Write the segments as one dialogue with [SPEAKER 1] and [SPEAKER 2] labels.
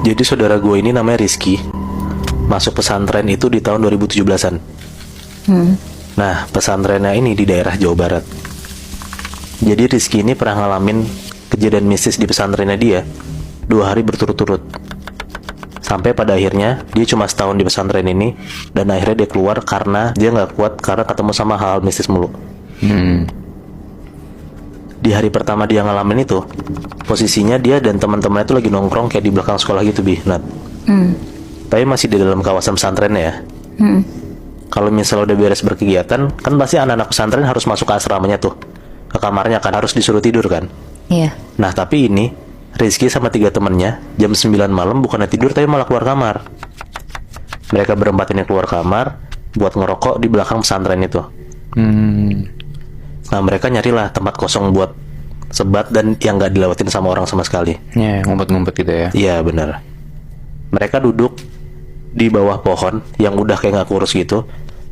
[SPEAKER 1] Jadi saudara gue ini namanya Rizky. Masuk pesantren itu di tahun 2017-an. Nah, pesantrennya ini di daerah Jawa Barat. Jadi Rizky ini pernah ngalamin kejadian mistis di pesantrennya dia 2 hari berturut-turut. Sampai pada akhirnya dia cuma setahun di pesantren ini, dan akhirnya dia keluar karena dia nggak kuat karena ketemu sama hal mistis mulu. Di hari pertama dia ngalamin itu, posisinya dia dan teman-temannya itu lagi nongkrong kayak di belakang sekolah gitu, Nat. Tapi masih di dalam kawasan pesantrennya ya. Kalau misalnya udah beres berkegiatan, kan pasti anak-anak pesantren harus masuk ke asramanya tuh, ke kamarnya kan, harus disuruh tidur kan.
[SPEAKER 2] Iya.
[SPEAKER 1] Nah tapi ini Rizky sama 3 temennya jam 9 malam bukannya tidur tapi malah keluar kamar. Mereka berempat ini keluar kamar buat ngerokok di belakang pesantren itu. Nah mereka nyarilah tempat kosong buat sebat dan yang gak dilewatin sama orang sama sekali.
[SPEAKER 3] Ya, ngumpet-ngumpet gitu ya.
[SPEAKER 1] Iya benar. Mereka duduk di bawah pohon yang udah kayak gak kurus gitu,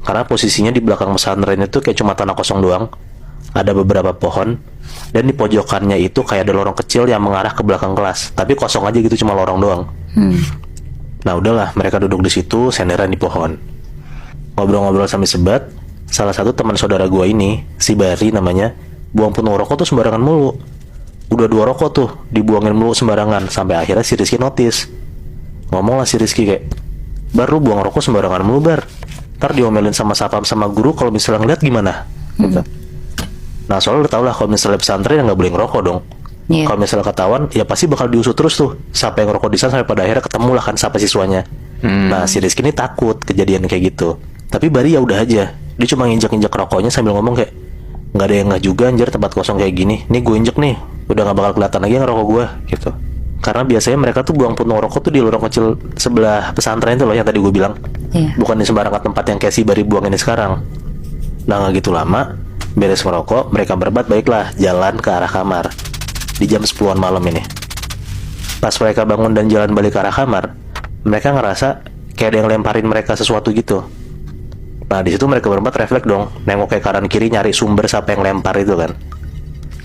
[SPEAKER 1] karena posisinya di belakang pesantren itu kayak cuma tanah kosong doang. Ada beberapa pohon, dan di pojokannya itu kayak ada lorong kecil yang mengarah ke belakang kelas, tapi kosong aja gitu, cuma lorong doang. Nah udahlah, mereka duduk di situ, senderan di pohon, ngobrol-ngobrol sambil sebat. Salah satu teman saudara gua ini, si Bari namanya, buang puntung rokok tuh sembarangan mulu. Udah 2 rokok tuh dibuangin mulu sembarangan, sampai akhirnya si Rizky notice. Ngomong lah si Rizky kayak, "Bar, lu buang rokok sembarangan mulu, Bar. Ntar diomelin sama satpam sama guru kalau misalnya ngeliat gimana?" Gitu. Nah soalnya udah tau lah kalau misalnya pesantren nggak boleh ngerokok dong. Kalau misalnya ketahuan, ya pasti bakal diusut terus tuh siapa yang ngerokok di sana, sampai pada akhirnya ketemu lah kan siapa siswanya. Nah si Rizky ini takut kejadian kayak gitu, tapi Bari ya udah aja, dia cuma nginjak-injak rokoknya sambil ngomong kayak, "Nggak ada yang nggak juga anjir, tempat kosong kayak gini. Nih gue injek nih, udah nggak bakal kelihatan lagi ngerokok gue," gitu. Karena biasanya mereka tuh buang puntung rokok tuh di lorong kecil sebelah pesantren itu loh yang tadi gue bilang. Bukan di sembarangan tempat yang kayak si Bari buang ini sekarang. Nah nggak gitu lama, beres merokok, mereka berempat baiklah jalan ke arah kamar di jam 10-an malam ini. Pas mereka bangun dan jalan balik ke arah kamar, mereka ngerasa kayak ada yang lemparin mereka sesuatu gitu. Nah di situ mereka berempat refleks dong, nengok ke kanan kiri nyari sumber siapa yang lempar itu kan.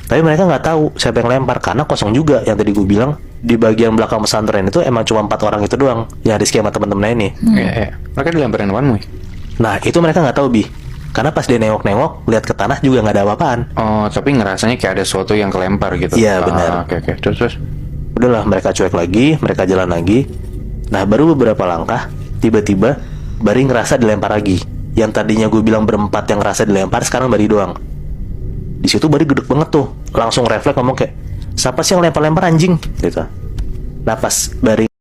[SPEAKER 1] Tapi mereka nggak tahu siapa yang lempar karena kosong juga. Yang tadi gue bilang di bagian belakang pesantren itu emang cuma 4 orang itu doang, yang Rizky sama temen-temennya ini.
[SPEAKER 3] Mereka dilemparin apaan, Muy?
[SPEAKER 1] Nah itu mereka nggak tahu, karena pas dia nengok-nengok, lihat ke tanah juga nggak ada apa-apaan.
[SPEAKER 3] Oh, tapi ngerasanya kayak ada sesuatu yang kelempar gitu.
[SPEAKER 1] Iya benar.
[SPEAKER 3] Oke. Terus.
[SPEAKER 1] Udahlah, mereka cuek lagi, mereka jalan lagi. Nah baru beberapa langkah, tiba-tiba Bari ngerasa dilempar lagi. Yang tadinya gue bilang berempat yang ngerasa dilempar, sekarang Bari doang. Di situ Bari gedek banget tuh, langsung refleks ngomong kayak, "Siapa sih yang lempar-lempar anjing?" gitu. Nah pas Bari